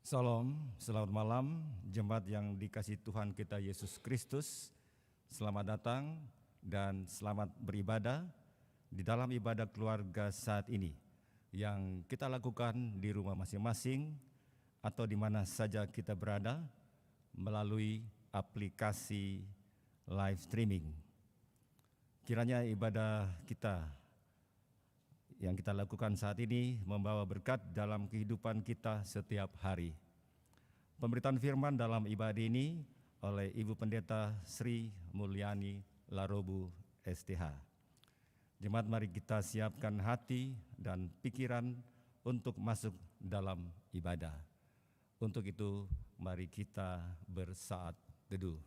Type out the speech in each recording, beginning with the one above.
Salam, selamat malam, jemaat yang dikasihi Tuhan kita Yesus Kristus. Selamat datang dan selamat beribadah di dalam ibadah keluarga saat ini yang kita lakukan di rumah masing-masing atau di mana saja kita berada melalui aplikasi live streaming. Kiranya ibadah kita yang kita lakukan saat ini membawa berkat dalam kehidupan kita setiap hari. Pemberitaan firman dalam ibadah ini oleh Ibu Pendeta Sri Mulyani Larobu STH. Jemaat, mari kita siapkan hati dan pikiran untuk masuk dalam ibadah. Untuk itu, mari kita bersaat teduh.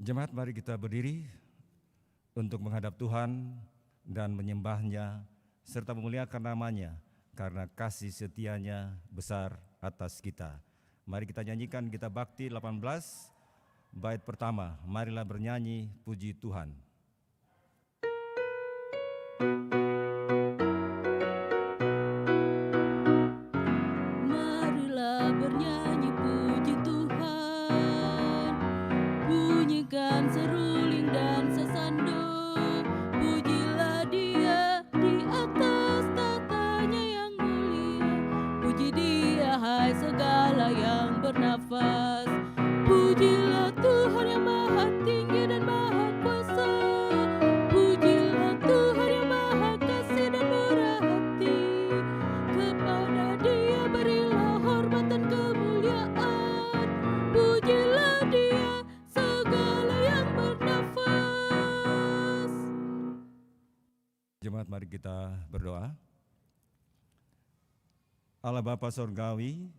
Jemaat, mari kita berdiri untuk menghadap Tuhan dan menyembah-Nya serta memuliakan nama-Nya karena kasih setia-Nya besar atas kita. Mari kita nyanyikan Gita Bakti 18 bait pertama. Marilah bernyanyi puji Tuhan. Marilah bernyanyi puji Tuhan, bunyikan seruling dan sesando, pujilah Dia di atas tatanya yang mulia, puji Dia hai segala yang bernafas, pujilah Tuhan yang maha tinggi dan maha kuasa, pujilah Tuhan yang maha kasih dan murah hati, kepada Dia berilah hormat dan kemuliaan, pujilah Dia segala yang bernafas. Jemaat, mari kita berdoa. Allah Bapa Sorgawi,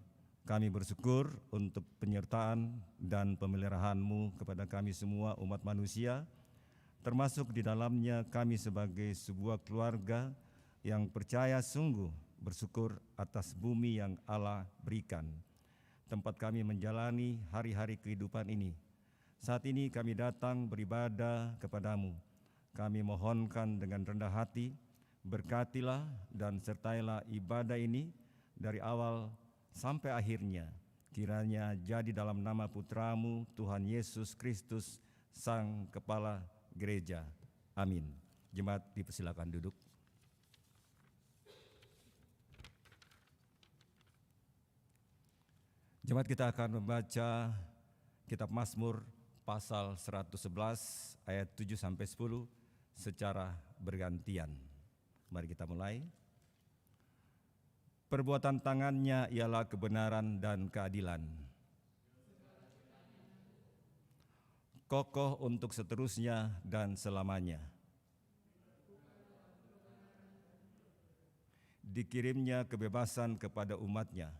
kami bersyukur untuk penyertaan dan pemeliharaan-Mu kepada kami semua umat manusia, termasuk di dalamnya kami sebagai sebuah keluarga yang percaya sungguh bersyukur atas bumi yang Allah berikan, tempat kami menjalani hari-hari kehidupan ini. Saat ini kami datang beribadah kepada-Mu. Kami mohonkan dengan rendah hati, berkatilah dan sertailah ibadah ini dari awal sampai akhirnya. Kiranya jadi dalam nama Putra-Mu, Tuhan Yesus Kristus, Sang Kepala Gereja. Amin. Jemaat, dipersilakan duduk. Jemaat, kita akan membaca kitab Mazmur pasal 111 ayat 7-10 secara bergantian. Mari kita mulai. Perbuatan tangannya ialah kebenaran dan keadilan, kokoh untuk seterusnya dan selamanya. Dikirimnya kebebasan kepada umatnya.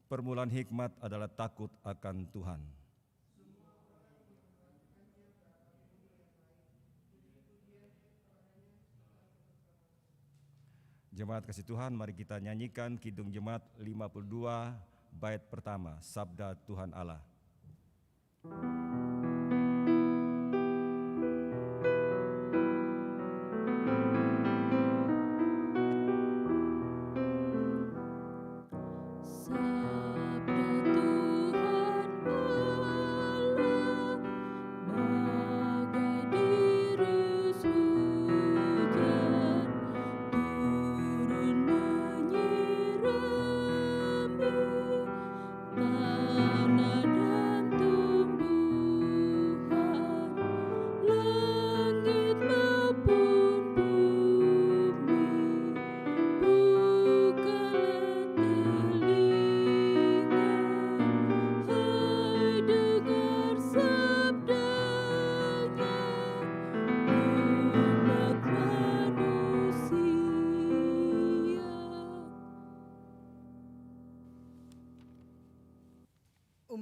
Permulaan hikmat adalah takut akan Tuhan. Jemaat kasih Tuhan, mari kita nyanyikan Kidung Jemaat 52 bait pertama, Sabda Tuhan Allah. Tanah dan tumbuh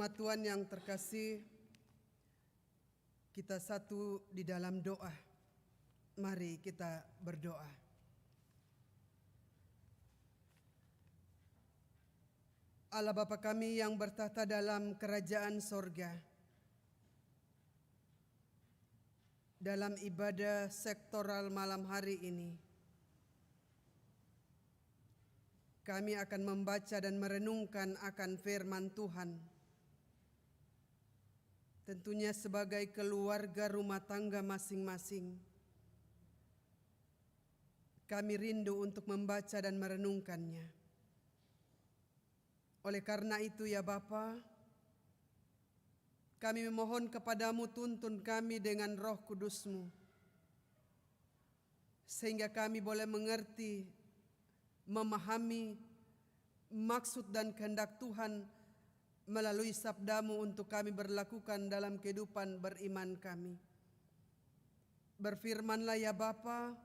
Jemaat Tuhan yang terkasih, kita satu di dalam doa. Mari kita berdoa. Allah Bapa kami yang bertahta dalam kerajaan sorga, dalam ibadah sektoral malam hari ini, kami akan membaca dan merenungkan akan firman Tuhan. Tentunya sebagai keluarga rumah tangga masing-masing, kami rindu untuk membaca dan merenungkannya. Oleh karena itu ya Bapa, kami memohon kepadamu, tuntun kami dengan Roh Kudus-Mu, sehingga kami boleh mengerti, memahami maksud dan kehendak Tuhan melalui sabdamu untuk kami berlakukan dalam kehidupan beriman kami. Berfirmanlah ya Bapa,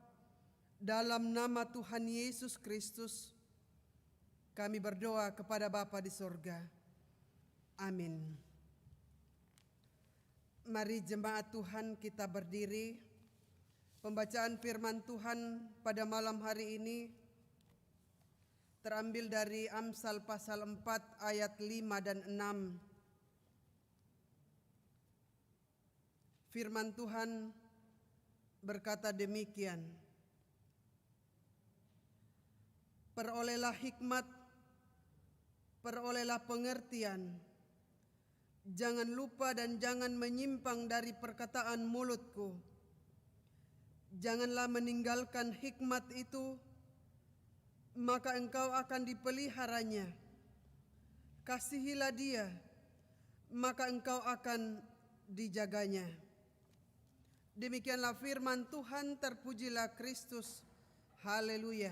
dalam nama Tuhan Yesus Kristus kami berdoa kepada Bapa di sorga. Amin. Mari jemaat Tuhan kita berdiri. Pembacaan firman Tuhan pada malam hari ini terambil dari Amsal pasal 4 ayat 5 dan 6. Firman Tuhan berkata demikian. Perolehlah hikmat, perolehlah pengertian. Jangan lupa dan jangan menyimpang dari perkataan mulutku. Janganlah meninggalkan hikmat itu, maka engkau akan dipeliharanya. Kasihilah dia, maka engkau akan dijaganya. Demikianlah firman Tuhan, terpujilah Kristus. Haleluya.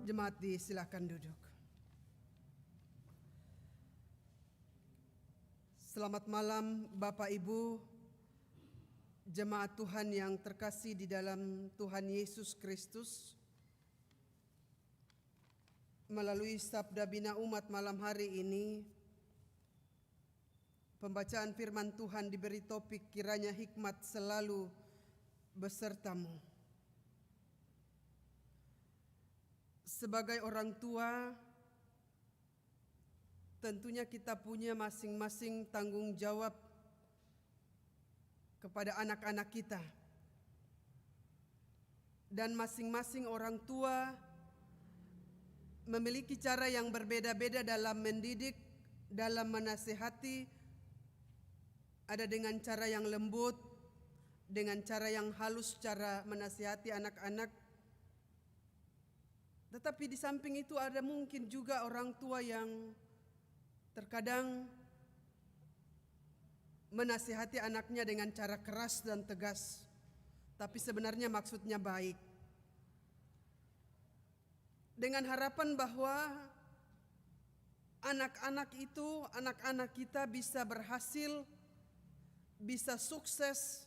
Jemaat silakan duduk. Selamat malam Bapak Ibu, jemaat Tuhan yang terkasih di dalam Tuhan Yesus Kristus. Melalui sabda bina umat malam hari ini, pembacaan firman Tuhan diberi topik kiranya hikmat selalu besertamu. Sebagai orang tua, tentunya kita punya masing-masing tanggung jawab kepada anak-anak kita. Dan masing-masing orang tua memiliki cara yang berbeda-beda dalam mendidik, dalam menasihati. Ada dengan cara yang lembut, dengan cara yang halus, cara menasihati anak-anak. Tetapi di samping itu ada mungkin juga orang tua yang terkadang menasihati anaknya dengan cara keras dan tegas, tapi sebenarnya maksudnya baik. Dengan harapan bahwa anak-anak itu, anak-anak kita bisa berhasil, bisa sukses,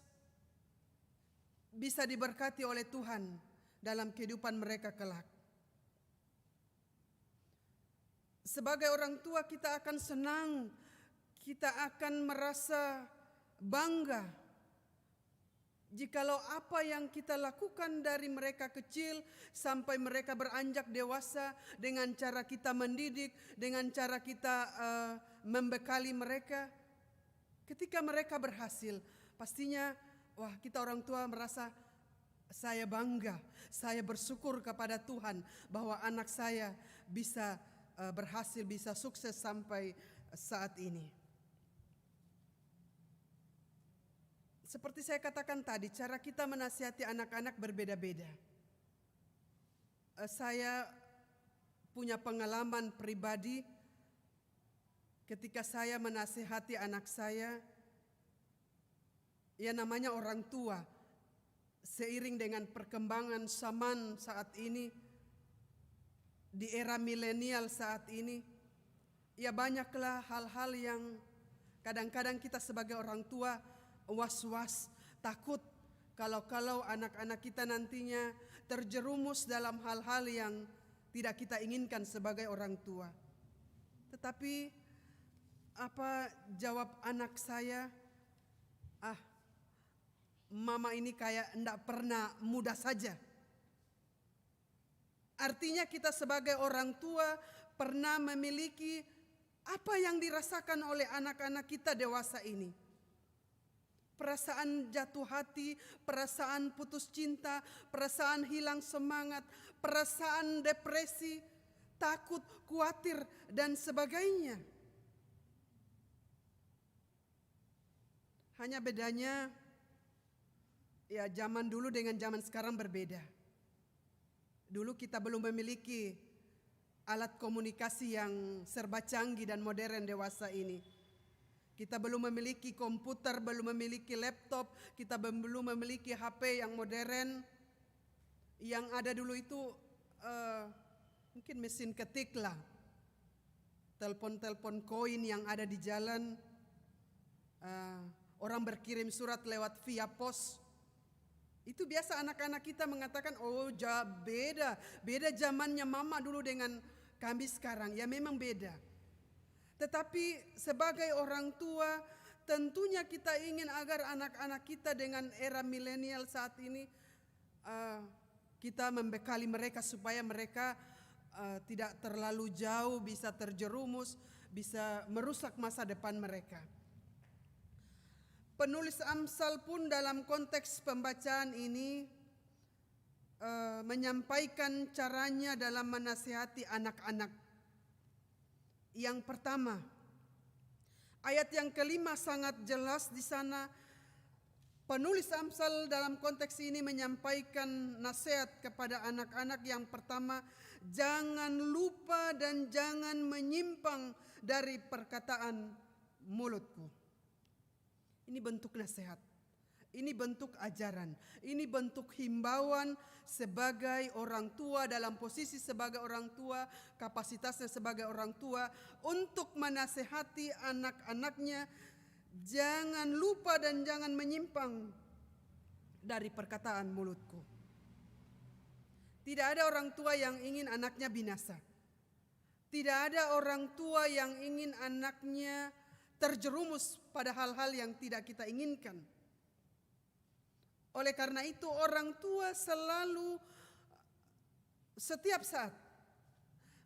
bisa diberkati oleh Tuhan dalam kehidupan mereka kelak. Sebagai orang tua kita akan senang, kita akan merasa bangga jikalau apa yang kita lakukan dari mereka kecil sampai mereka beranjak dewasa, dengan cara kita mendidik, dengan cara kita membekali mereka, ketika mereka berhasil, pastinya wah, kita orang tua merasa saya bangga, saya bersyukur kepada Tuhan bahwa anak saya bisa berhasil, bisa sukses sampai saat ini. Seperti saya katakan tadi, cara kita menasihati anak-anak berbeda-beda. Saya punya pengalaman pribadi ketika saya menasihati anak saya. Ya, namanya orang tua, seiring dengan perkembangan zaman saat ini, di era milenial saat ini, ya banyaklah hal-hal yang Kadang-kadang kita sebagai orang tua was-was, takut kalau anak-anak kita nantinya terjerumus dalam hal-hal yang tidak kita inginkan sebagai orang tua. Tetapi apa jawab anak saya? Mama ini kayak enggak pernah muda saja. Artinya kita sebagai orang tua pernah memiliki apa yang dirasakan oleh anak-anak kita dewasa ini. Perasaan jatuh hati, perasaan putus cinta, perasaan hilang semangat, perasaan depresi, takut, khawatir, dan sebagainya. Hanya bedanya, ya zaman dulu dengan zaman sekarang berbeda. Dulu kita belum memiliki alat komunikasi yang serba canggih dan modern dewasa ini. Kita belum memiliki komputer, belum memiliki laptop, kita belum memiliki HP yang modern. Yang ada dulu itu mungkin mesin ketik lah. Telepon-telepon koin yang ada di jalan. Orang berkirim surat lewat via pos. Itu biasa anak-anak kita mengatakan, beda zamannya mama dulu dengan kami sekarang. Ya memang beda. Tetapi sebagai orang tua tentunya kita ingin agar anak-anak kita dengan era milenial saat ini kita membekali mereka supaya mereka tidak terlalu jauh bisa terjerumus, bisa merusak masa depan mereka. Penulis Amsal pun dalam konteks pembacaan ini menyampaikan caranya dalam menasihati anak-anak. Yang pertama, ayat yang kelima sangat jelas di sana. Penulis Amsal dalam konteks ini menyampaikan nasihat kepada anak-anak. Yang pertama, jangan lupa dan jangan menyimpang dari perkataan mulutku. Ini bentuk nasihat, ini bentuk ajaran, ini bentuk himbauan sebagai orang tua, dalam posisi sebagai orang tua, kapasitasnya sebagai orang tua untuk menasehati anak-anaknya. Jangan lupa dan jangan menyimpang dari perkataan mulutku. Tidak ada orang tua yang ingin anaknya binasa. Tidak ada orang tua yang ingin anaknya terjerumus pada hal-hal yang tidak kita inginkan. Oleh karena itu orang tua selalu setiap saat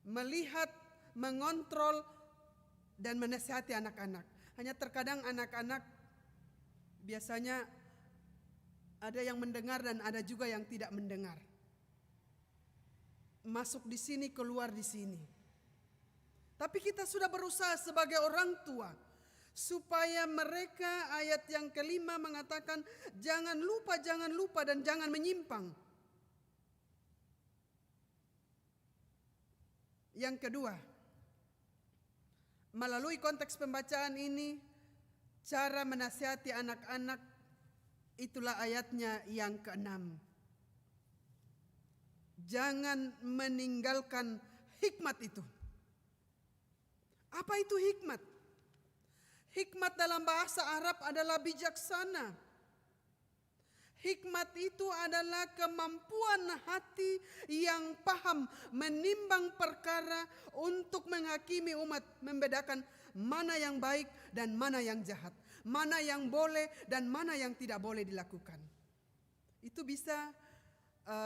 melihat, mengontrol, dan menasihati anak-anak. Hanya terkadang anak-anak biasanya ada yang mendengar dan ada juga yang tidak mendengar. Masuk di sini, keluar di sini. Tapi kita sudah berusaha sebagai orang tua supaya mereka, ayat yang kelima mengatakan jangan lupa dan jangan menyimpang. Yang kedua, melalui konteks pembacaan ini, cara menasihati anak-anak, itulah ayatnya yang keenam. Jangan meninggalkan hikmat itu. Apa itu hikmat? Hikmat dalam bahasa Arab adalah bijaksana. Hikmat itu adalah kemampuan hati yang paham menimbang perkara untuk menghakimi umat, membedakan mana yang baik dan mana yang jahat, mana yang boleh dan mana yang tidak boleh dilakukan. Itu bisa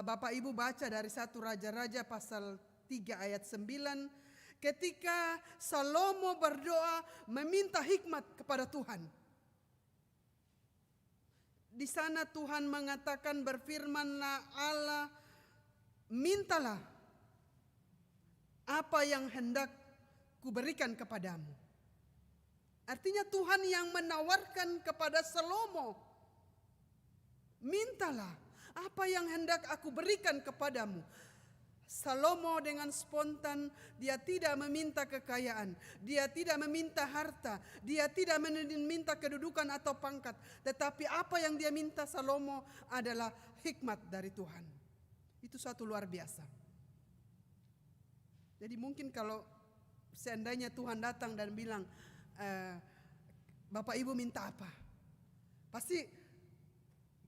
Bapak Ibu baca dari 1 Raja-Raja pasal 3 ayat 9. Ketika Salomo berdoa meminta hikmat kepada Tuhan. Di sana Tuhan mengatakan, berfirmanlah Allah, mintalah apa yang hendak kuberikan kepadamu. Artinya Tuhan yang menawarkan kepada Salomo, mintalah apa yang hendak aku berikan kepadamu. Salomo dengan spontan, dia tidak meminta kekayaan, dia tidak meminta harta, dia tidak meminta kedudukan atau pangkat. Tetapi apa yang dia minta Salomo adalah hikmat dari Tuhan. Itu suatu luar biasa. Jadi mungkin kalau seandainya Tuhan datang dan bilang, Bapak Ibu minta apa? Pasti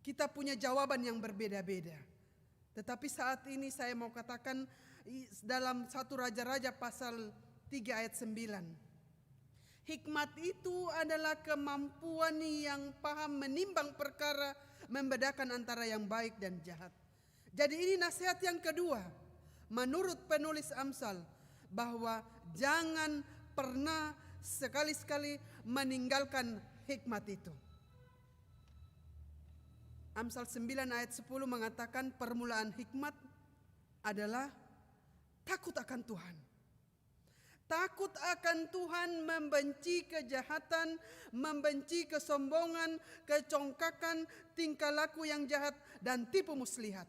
kita punya jawaban yang berbeda-beda. Tetapi saat ini saya mau katakan dalam 1 Raja-Raja pasal 3 ayat 9. Hikmat itu adalah kemampuan yang paham menimbang perkara, membedakan antara yang baik dan jahat. Jadi ini nasihat yang kedua menurut penulis Amsal, bahwa jangan pernah sekali-sekali meninggalkan hikmat itu. Amsal 9 ayat 10 mengatakan permulaan hikmat adalah takut akan Tuhan. Takut akan Tuhan, membenci kejahatan, membenci kesombongan, kecongkakan, tingkah laku yang jahat, dan tipu muslihat.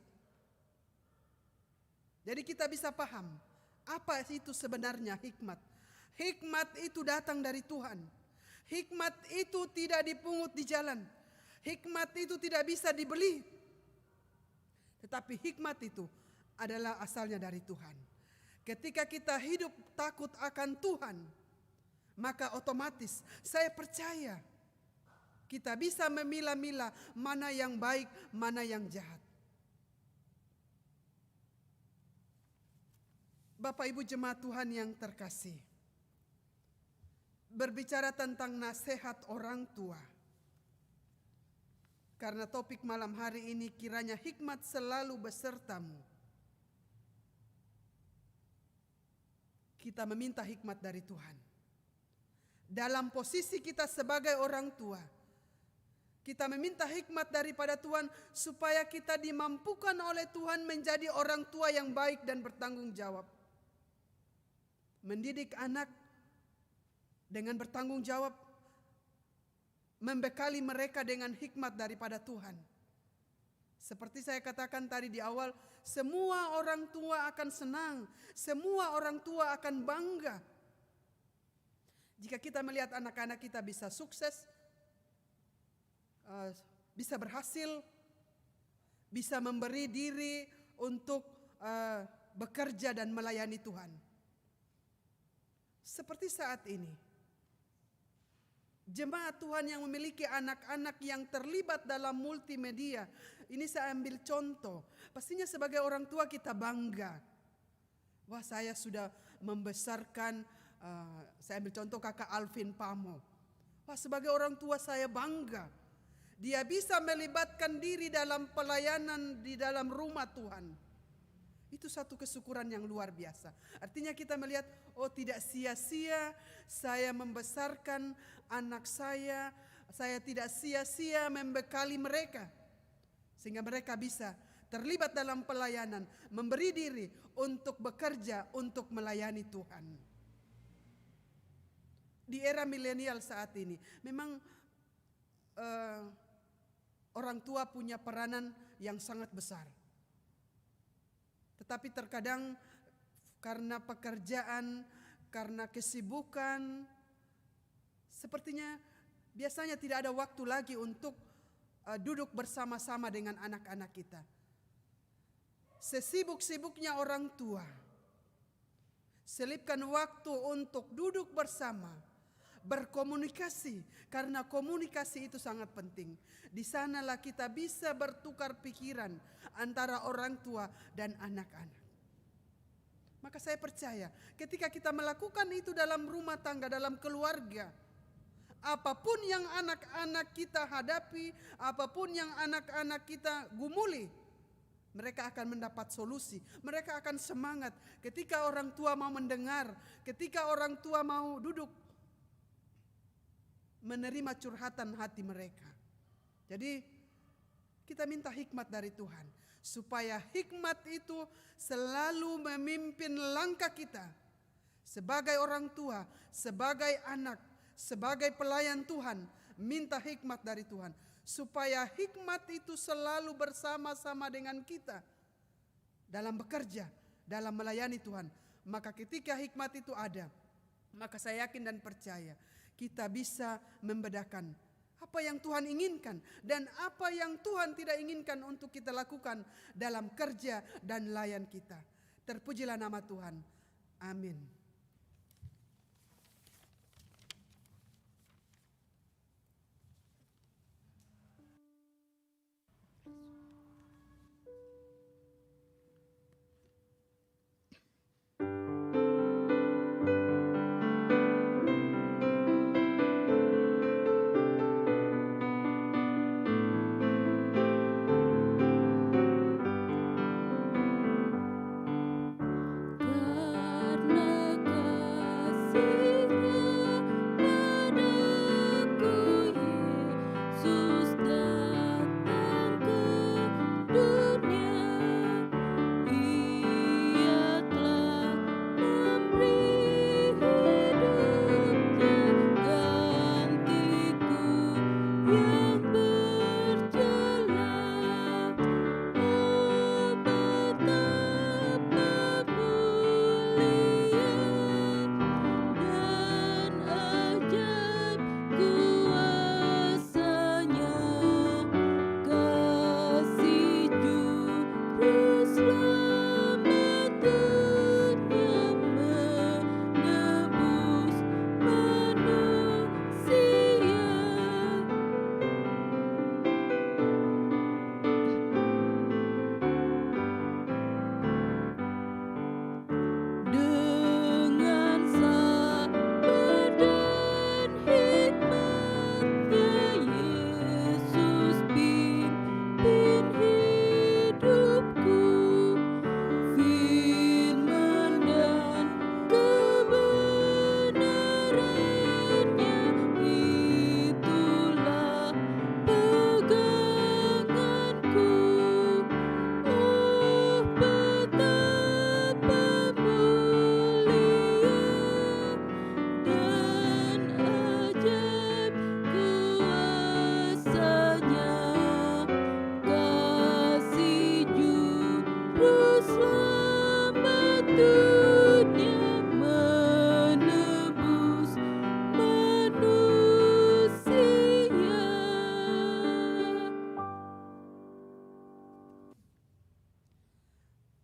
Jadi kita bisa paham apa itu sebenarnya hikmat. Hikmat itu datang dari Tuhan. Hikmat itu tidak dipungut di jalan. Hikmat itu tidak bisa dibeli. Tetapi hikmat itu adalah asalnya dari Tuhan. Ketika kita hidup takut akan Tuhan, maka otomatis saya percaya kita bisa memilah-milah mana yang baik, mana yang jahat. Bapak Ibu jemaat Tuhan yang terkasih, berbicara tentang nasihat orang tua. Karena topik malam hari ini, kiranya hikmat selalu besertamu. Kita meminta hikmat dari Tuhan. Dalam posisi kita sebagai orang tua, kita meminta hikmat daripada Tuhan supaya kita dimampukan oleh Tuhan menjadi orang tua yang baik dan bertanggung jawab. Mendidik anak dengan bertanggung jawab, membekali mereka dengan hikmat daripada Tuhan. Seperti saya katakan tadi di awal, semua orang tua akan senang, semua orang tua akan bangga jika kita melihat anak-anak kita bisa sukses, bisa berhasil, bisa memberi diri untuk bekerja dan melayani Tuhan. Seperti saat ini, jemaat Tuhan yang memiliki anak-anak yang terlibat dalam multimedia, ini saya ambil contoh. Pastinya sebagai orang tua kita bangga. Wah, saya sudah membesarkan, saya ambil contoh kakak Alvin Pamo. Wah, sebagai orang tua saya bangga. Dia bisa melibatkan diri dalam pelayanan di dalam rumah Tuhan. Itu satu kesyukuran yang luar biasa. Artinya kita melihat, oh tidak sia-sia saya membesarkan anak saya tidak sia-sia membekali mereka. Sehingga mereka bisa terlibat dalam pelayanan, memberi diri untuk bekerja, untuk melayani Tuhan. Di era milenial saat ini, memang orang tua punya peranan yang sangat besar. Tetapi terkadang karena pekerjaan, karena kesibukan, sepertinya biasanya tidak ada waktu lagi untuk duduk bersama-sama dengan anak-anak kita. Sesibuk-sibuknya orang tua, selipkan waktu untuk duduk bersama, berkomunikasi, karena komunikasi itu sangat penting. Di sanalah kita bisa bertukar pikiran antara orang tua dan anak-anak. Maka saya percaya ketika kita melakukan itu dalam rumah tangga, dalam keluarga, apapun yang anak-anak kita hadapi, apapun yang anak-anak kita gumuli, mereka akan mendapat solusi, mereka akan semangat. Ketika orang tua mau mendengar, ketika orang tua mau duduk menerima curhatan hati mereka. Jadi kita minta hikmat dari Tuhan, supaya hikmat itu selalu memimpin langkah kita sebagai orang tua, sebagai anak, sebagai pelayan Tuhan. Minta hikmat dari Tuhan, supaya hikmat itu selalu bersama-sama dengan kita dalam bekerja, dalam melayani Tuhan. Maka ketika hikmat itu ada, maka saya yakin dan percaya kita bisa membedakan apa yang Tuhan inginkan dan apa yang Tuhan tidak inginkan untuk kita lakukan dalam kerja dan layan kita. Terpujilah nama Tuhan. Amin.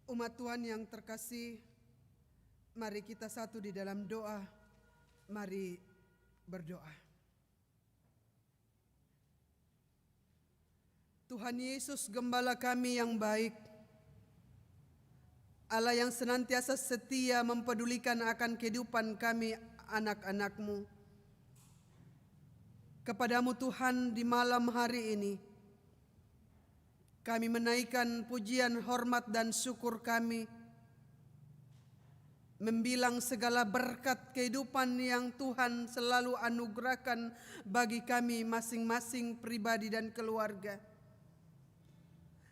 Umat Tuhan yang terkasih, mari kita satu di dalam doa. Mari berdoa. Tuhan Yesus, Gembala kami yang baik, Allah yang senantiasa setia mempedulikan akan kehidupan kami anak-anak-Mu. Kepadamu Tuhan, di malam hari ini kami menaikkan pujian, hormat, dan syukur kami, membilang segala berkat kehidupan yang Tuhan selalu anugerahkan bagi kami masing-masing pribadi dan keluarga.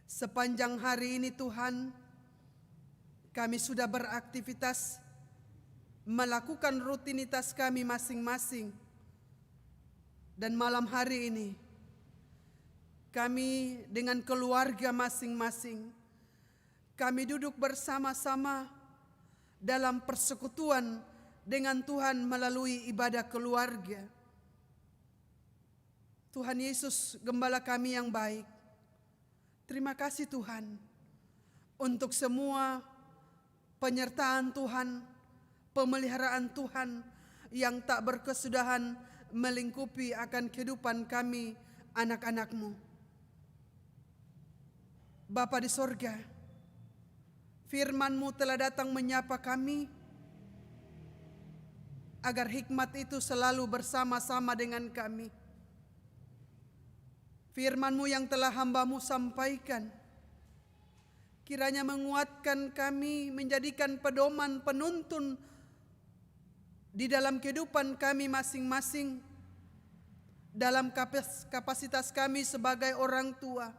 Sepanjang hari ini Tuhan, kami sudah beraktivitas, melakukan rutinitas kami masing-masing. Dan malam hari ini, kami dengan keluarga masing-masing, kami duduk bersama-sama dalam persekutuan dengan Tuhan melalui ibadah keluarga. Tuhan Yesus, Gembala kami yang baik, terima kasih Tuhan untuk semua penyertaan Tuhan, pemeliharaan Tuhan yang tak berkesudahan melingkupi akan kehidupan kami anak-anak-Mu. Bapa di sorga, firman-Mu telah datang menyapa kami, agar hikmat itu selalu bersama-sama dengan kami. Firman-Mu yang telah hamba-Mu sampaikan, kiranya menguatkan kami, menjadikan pedoman penuntun di dalam kehidupan kami masing-masing, dalam kapasitas kami sebagai orang tua,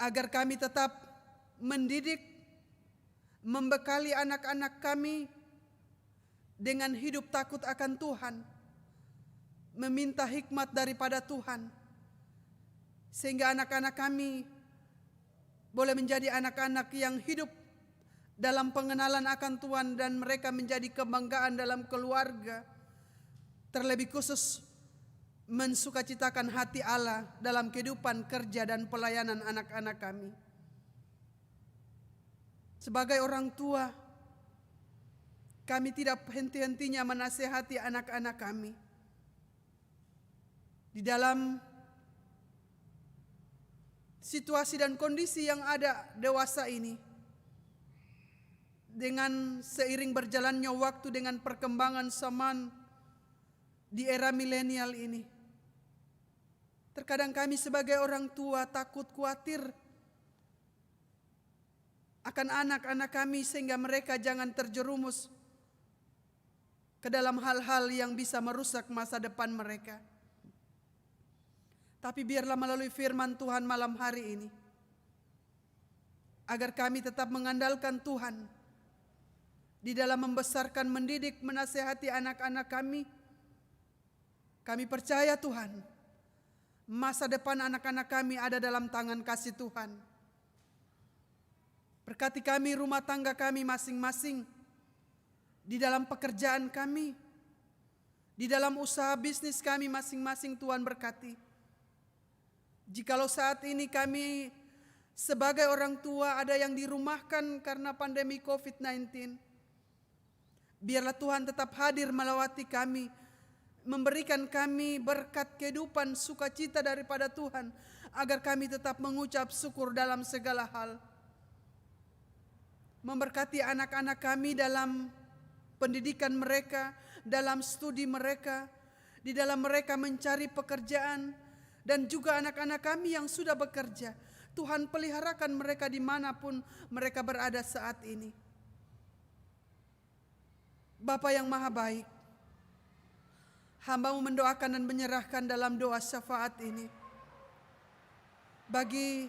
agar kami tetap mendidik, membekali anak-anak kami dengan hidup takut akan Tuhan, meminta hikmat daripada Tuhan, sehingga anak-anak kami boleh menjadi anak-anak yang hidup dalam pengenalan akan Tuhan dan mereka menjadi kebanggaan dalam keluarga, terlebih khusus mensukacitakan hati Allah dalam kehidupan kerja dan pelayanan anak-anak kami. Sebagai orang tua, kami tidak henti-hentinya menasihati anak-anak kami di dalam situasi dan kondisi yang ada dewasa ini. Dengan seiring berjalannya waktu, dengan perkembangan zaman di era milenial ini, terkadang kami sebagai orang tua takut, khawatir akan anak-anak kami sehingga mereka jangan terjerumus ke dalam hal-hal yang bisa merusak masa depan mereka. Tapi biarlah melalui firman Tuhan malam hari ini, agar kami tetap mengandalkan Tuhan di dalam membesarkan, mendidik, menasihati anak-anak kami. Kami percaya Tuhan, masa depan anak-anak kami ada dalam tangan kasih Tuhan. Berkati kami, rumah tangga kami masing-masing, di dalam pekerjaan kami, di dalam usaha bisnis kami masing-masing. Tuhan berkati. Jikalau saat ini kami sebagai orang tua ada yang dirumahkan karena pandemi COVID-19, biarlah Tuhan tetap hadir melawati kami, memberikan kami berkat kehidupan, sukacita daripada Tuhan, agar kami tetap mengucap syukur dalam segala hal. Memberkati anak-anak kami dalam pendidikan mereka, dalam studi mereka, di dalam mereka mencari pekerjaan, dan juga anak-anak kami yang sudah bekerja. Tuhan peliharakan mereka dimanapun mereka berada saat ini. Bapa yang maha baik, hamba-Mu mendoakan dan menyerahkan dalam doa syafaat ini bagi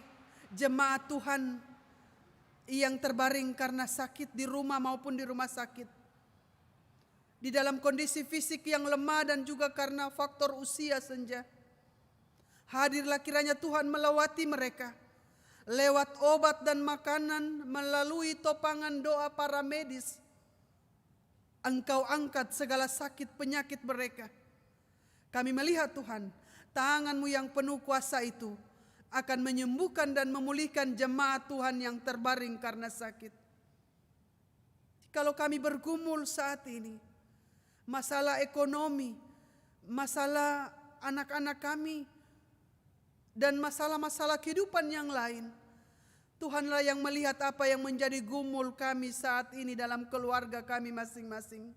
jemaat Tuhan yang terbaring karena sakit di rumah maupun di rumah sakit, di dalam kondisi fisik yang lemah dan juga karena faktor usia senja. Hadirlah kiranya Tuhan melawati mereka lewat obat dan makanan, melalui topangan doa para medis. Engkau angkat segala sakit penyakit mereka. Kami melihat Tuhan, tangan-Mu yang penuh kuasa itu akan menyembuhkan dan memulihkan jemaat Tuhan yang terbaring karena sakit. Kalau kami bergumul saat ini, masalah ekonomi, masalah anak-anak kami, dan masalah-masalah kehidupan yang lain, Tuhanlah yang melihat apa yang menjadi gumul kami saat ini dalam keluarga kami masing-masing.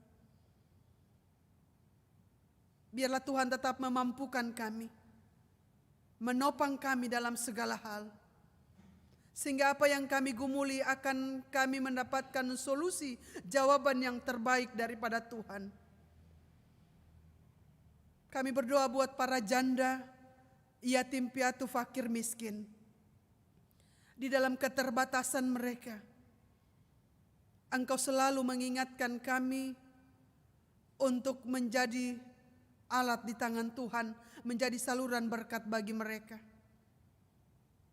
Biarlah Tuhan tetap memampukan kami, menopang kami dalam segala hal, sehingga apa yang kami gumuli akan kami mendapatkan solusi, jawaban yang terbaik daripada Tuhan. Kami berdoa buat para janda, yatim piatu, fakir miskin. Di dalam keterbatasan mereka, Engkau selalu mengingatkan kami untuk menjadi alat di tangan Tuhan, menjadi saluran berkat bagi mereka.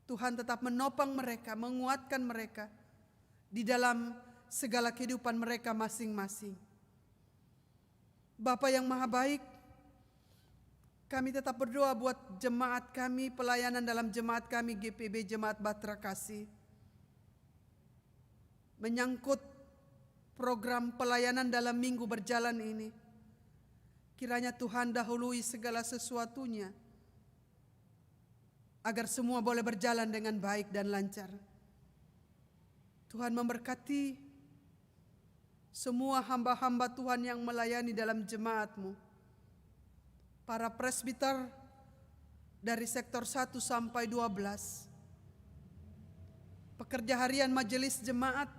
Tuhan tetap menopang mereka, menguatkan mereka di dalam segala kehidupan mereka masing-masing. Bapa yang Maha Baik, kami tetap berdoa buat jemaat kami, pelayanan dalam jemaat kami GPB Jemaat Bahtera Kasih. Menyangkut program pelayanan dalam minggu berjalan ini, kiranya Tuhan dahului segala sesuatunya, agar semua boleh berjalan dengan baik dan lancar. Tuhan memberkati semua hamba-hamba Tuhan yang melayani dalam jemaat-Mu. Para presbiter dari sektor 1 sampai 12, pekerja harian majelis jemaat,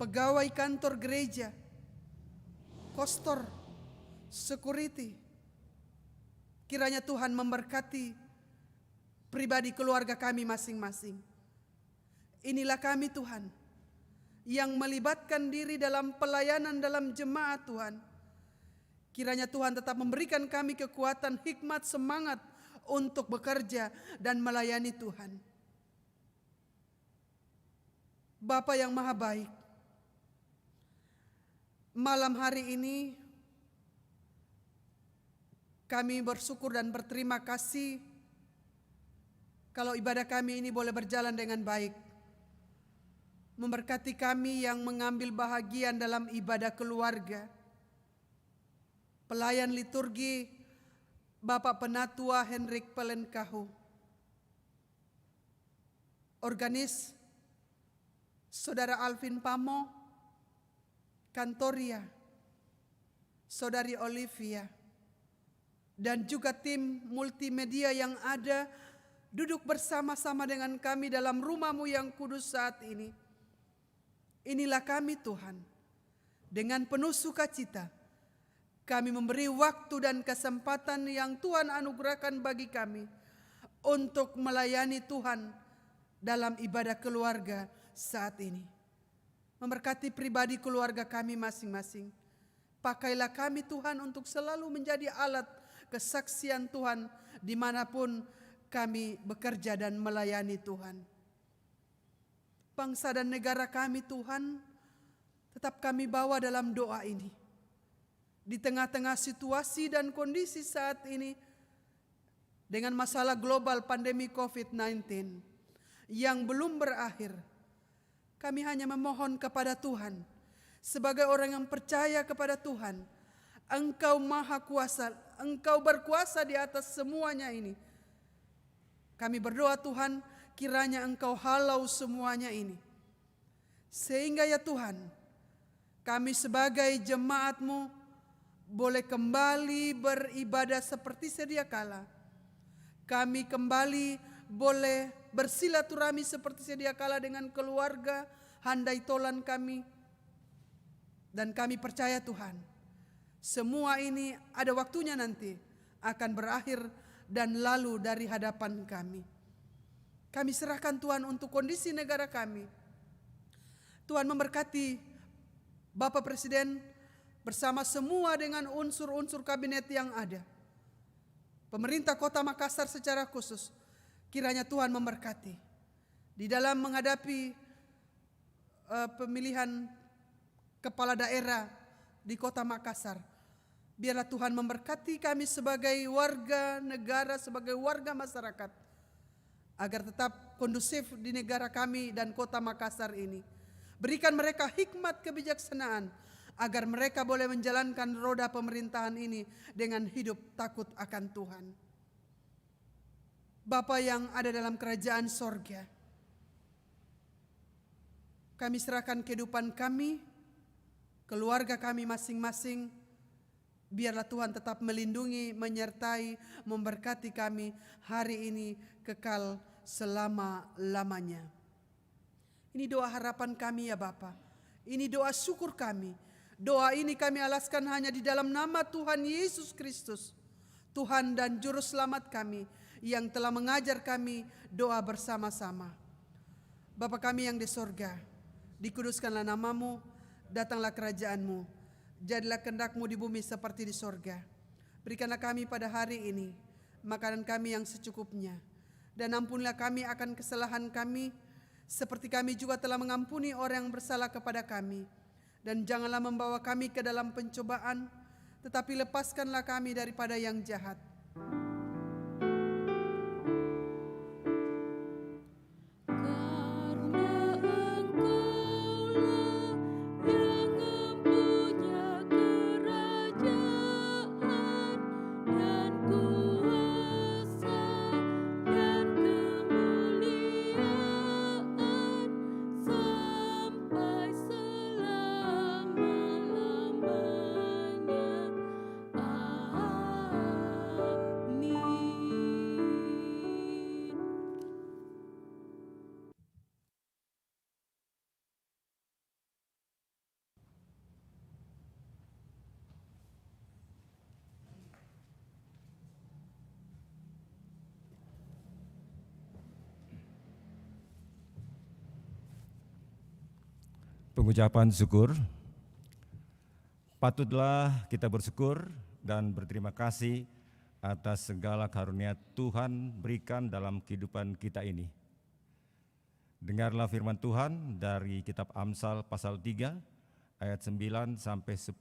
pegawai kantor gereja, kostor, security. Kiranya Tuhan memberkati pribadi keluarga kami masing-masing. Inilah kami Tuhan, yang melibatkan diri dalam pelayanan dalam jemaat Tuhan. Kiranya Tuhan tetap memberikan kami kekuatan, hikmat, semangat untuk bekerja dan melayani Tuhan. Bapa yang Maha Baik, malam hari ini kami bersyukur dan berterima kasih kalau ibadah kami ini boleh berjalan dengan baik. Memberkati kami yang mengambil bahagian dalam ibadah keluarga. Pelayan liturgi Bapak Penatua Henrik Pelenkahu, organis Saudara Alvin Pamo, Kantoria, Saudari Olivia, dan juga tim multimedia yang ada duduk bersama-sama dengan kami dalam rumah-Mu yang kudus saat ini. Inilah kami Tuhan, dengan penuh sukacita kami memberi waktu dan kesempatan yang Tuhan anugerahkan bagi kami untuk melayani Tuhan dalam ibadah keluarga saat ini. Memberkati pribadi keluarga kami masing-masing. Pakailah kami Tuhan untuk selalu menjadi alat kesaksian Tuhan dimanapun kami bekerja dan melayani Tuhan. Bangsa dan negara kami Tuhan, tetap kami bawa dalam doa ini. Di tengah-tengah situasi dan kondisi saat ini dengan masalah global pandemi COVID-19 yang belum berakhir, kami hanya memohon kepada Tuhan sebagai orang yang percaya kepada Tuhan. Engkau Maha Kuasa, Engkau berkuasa di atas semuanya ini. Kami berdoa Tuhan, kiranya Engkau halau semuanya ini. Sehingga ya Tuhan, kami sebagai jemaat-Mu boleh kembali beribadah seperti sedia kala. Kami kembali boleh bersilaturahmi seperti sedia kala dengan keluarga, handai tolan kami. Dan kami percaya Tuhan, semua ini ada waktunya nanti akan berakhir dan lalu dari hadapan kami. Kami serahkan Tuhan untuk kondisi negara kami. Tuhan memberkati Bapak Presiden bersama semua dengan unsur-unsur kabinet yang ada. Pemerintah Kota Makassar secara khusus, kiranya Tuhan memberkati di dalam menghadapi pemilihan kepala daerah di Kota Makassar. Biarlah Tuhan memberkati kami sebagai warga negara, sebagai warga masyarakat, agar tetap kondusif di negara kami dan kota Makassar ini. Berikan mereka hikmat kebijaksanaan, agar mereka boleh menjalankan roda pemerintahan ini dengan hidup takut akan Tuhan. Bapa yang ada dalam kerajaan sorga, kami serahkan kehidupan kami, keluarga kami masing-masing. Biarlah Tuhan tetap melindungi, menyertai, memberkati kami hari ini kekal selama-lamanya. Ini doa harapan kami ya Bapa. Ini doa syukur kami. Doa ini kami alaskan hanya di dalam nama Tuhan Yesus Kristus, Tuhan dan Juru Selamat kami, yang telah mengajar kami doa bersama-sama. Bapa kami yang di sorga, dikuduskanlah namamu, datanglah kerajaanmu, jadilah kehendak-Mu di bumi seperti di sorga. Berikanlah kami pada hari ini makanan kami yang secukupnya, dan ampunilah kami akan kesalahan kami, seperti kami juga telah mengampuni orang yang bersalah kepada kami. Dan janganlah membawa kami ke dalam pencobaan, tetapi lepaskanlah kami daripada yang jahat. Pengucapan syukur. Patutlah kita bersyukur dan berterima kasih atas segala karunia Tuhan berikan dalam kehidupan kita ini. Dengarlah firman Tuhan dari kitab Amsal pasal 3 ayat 9 sampai 10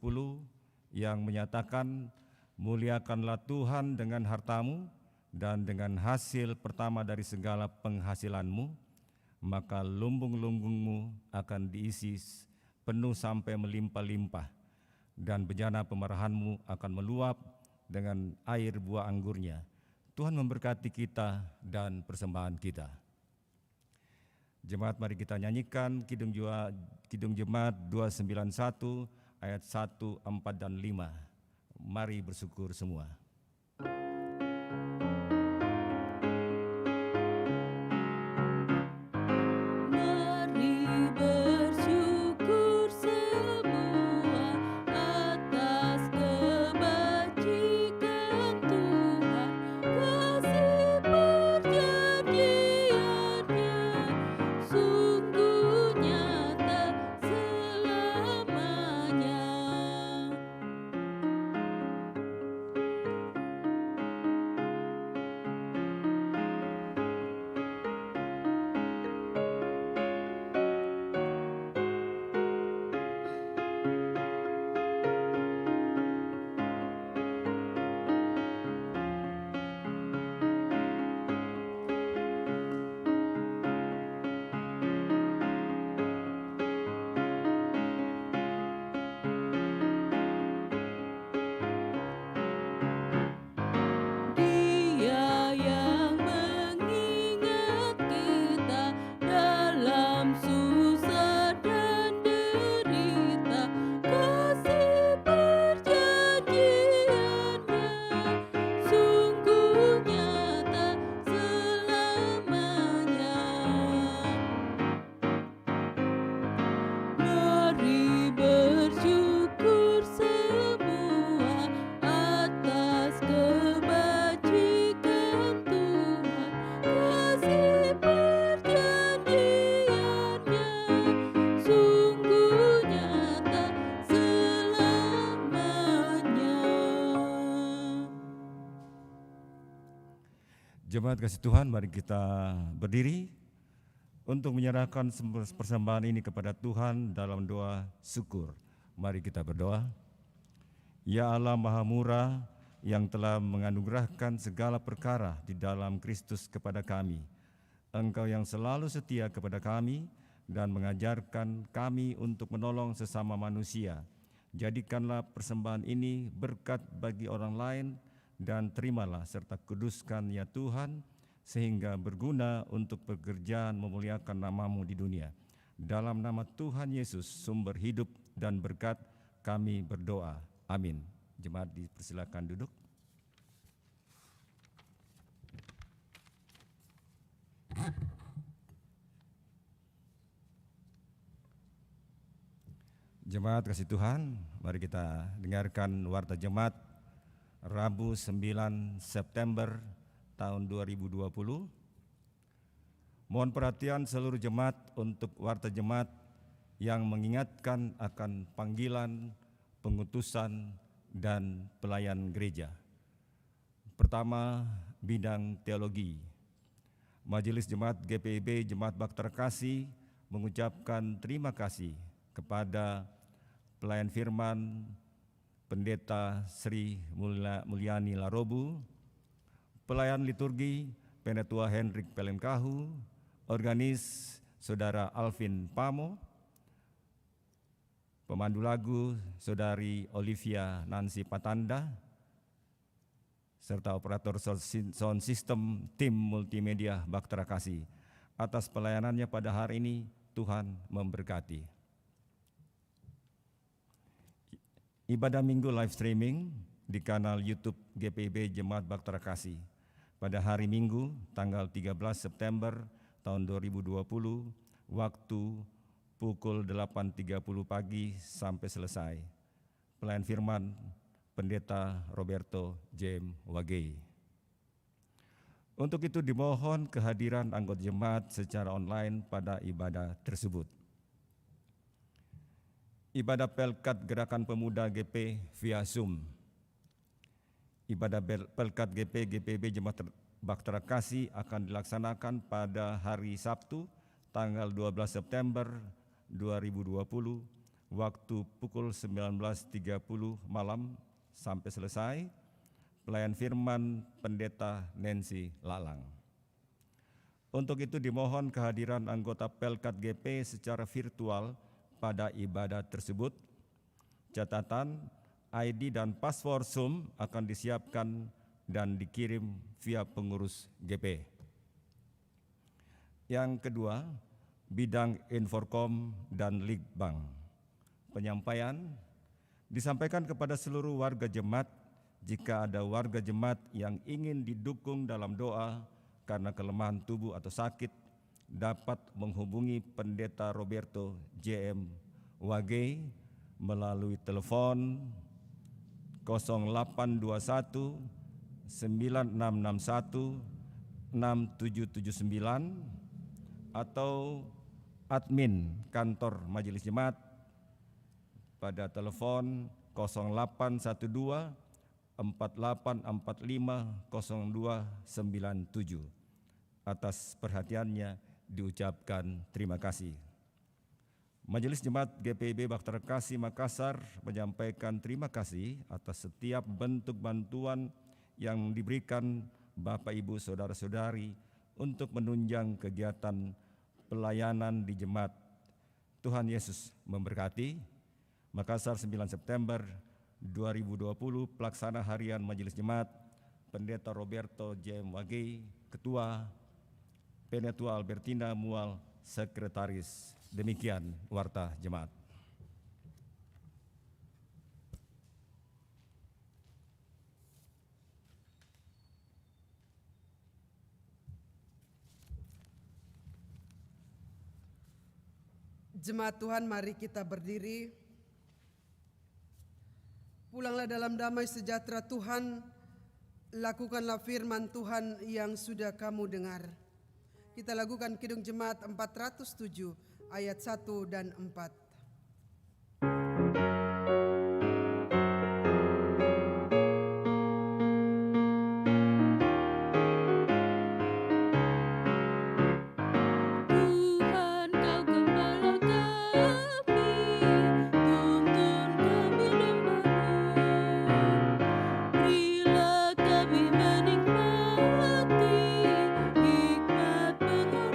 yang menyatakan, muliakanlah Tuhan dengan hartamu dan dengan hasil pertama dari segala penghasilanmu, maka lumbung-lumbungmu akan diisi penuh sampai melimpah-limpah, dan bejana pemerahanmu akan meluap dengan air buah anggurnya. Tuhan memberkati kita dan persembahan kita. Jemaat, mari kita nyanyikan Kidung Jemaat 291 ayat 1, 4, dan 5. Mari bersyukur semua. Jemaat kasih Tuhan, mari kita berdiri untuk menyerahkan persembahan ini kepada Tuhan dalam doa syukur. Mari kita berdoa. Ya Allah Maha Murah yang telah menganugerahkan segala perkara di dalam Kristus kepada kami, Engkau yang selalu setia kepada kami dan mengajarkan kami untuk menolong sesama manusia. Jadikanlah persembahan ini berkat bagi orang lain dan terimalah serta kuduskan ya Tuhan, sehingga berguna untuk pekerjaan memuliakan nama-Mu di dunia. Dalam nama Tuhan Yesus, sumber hidup dan berkat, kami berdoa. Amin. Jemaat dipersilakan duduk. Jemaat kasih Tuhan, mari kita dengarkan warta jemaat Rabu 9 September tahun 2020. Mohon perhatian seluruh jemaat untuk warta jemaat yang mengingatkan akan panggilan, pengutusan, dan pelayan gereja. Pertama, bidang teologi. Majelis Jemaat GPIB Jemaat Bahtera Kasih mengucapkan terima kasih kepada pelayan firman Pendeta Sri Mulyani Larobu, pelayan liturgi Penetua Hendrik Pelenkahu, organis Saudara Alvin Pamo, pemandu lagu Saudari Olivia Nancy Patanda, serta operator sound system tim multimedia Bahtera Kasih. Atas pelayanannya pada hari ini, Tuhan memberkati. Ibadah Minggu live streaming di kanal YouTube GPIB Jemaat Bahtera Kasih pada hari Minggu tanggal 13 September tahun 2020, waktu pukul 8.30 pagi sampai selesai. Pelayan firman Pendeta Roberto J.M. Wagei. Untuk itu dimohon kehadiran anggota jemaat secara online pada ibadah tersebut. Ibadah Pelkat Gerakan Pemuda GP via Zoom. Ibadah Pelkat GP GPB Jemaat Bahtera Kasih akan dilaksanakan pada hari Sabtu tanggal 12 September 2020, waktu pukul 19.30 malam sampai selesai. Pelayan firman Pendeta Nancy Lalang. Untuk itu dimohon kehadiran anggota Pelkat GP secara virtual pada ibadah tersebut. Catatan, ID dan password Zoom akan disiapkan dan dikirim via pengurus GP. Yang kedua, bidang Inforkom dan Litbang. Penyampaian disampaikan kepada seluruh warga jemaat. Jika ada warga jemaat yang ingin didukung dalam doa karena kelemahan tubuh atau sakit, dapat menghubungi Pendeta Roberto J.M. Wagei melalui telepon 0821 9661 6779 atau admin kantor Majelis Jemaat pada telepon 0812 48450297. Atas perhatiannya diucapkan terima kasih. Majelis Jemaat GPIB Bahtera Kasih Makassar menyampaikan terima kasih atas setiap bentuk bantuan yang diberikan Bapak Ibu Saudara-saudari untuk menunjang kegiatan pelayanan di jemaat. Tuhan Yesus memberkati. Makassar 9 September 2020, Pelaksana Harian Majelis Jemaat, Pendeta Roberto J.M. Wagei, Ketua, Penetua Albertina Mual, Sekretaris. Demikian warta jemaat. Jemaat Tuhan, mari kita berdiri. Pulanglah dalam damai sejahtera Tuhan, lakukanlah firman Tuhan yang sudah kamu dengar. Kita lakukan Kidung Jemaat 407 ayat 1 dan 4. Berilah kami menikmati hikmat pengorbanan.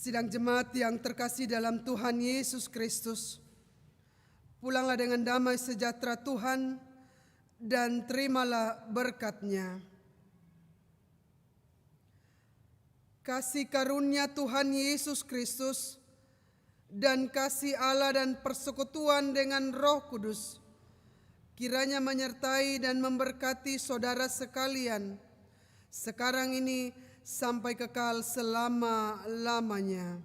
Sidang jemaat yang terkasih dalam Tuhan Yesus Kristus, pulanglah dengan damai sejahtera Tuhan dan terimalah berkat-Nya. Kasih karunia Tuhan Yesus Kristus dan kasih Allah dan persekutuan dengan Roh Kudus kiranya menyertai dan memberkati saudara sekalian sekarang ini sampai kekal selama-lamanya.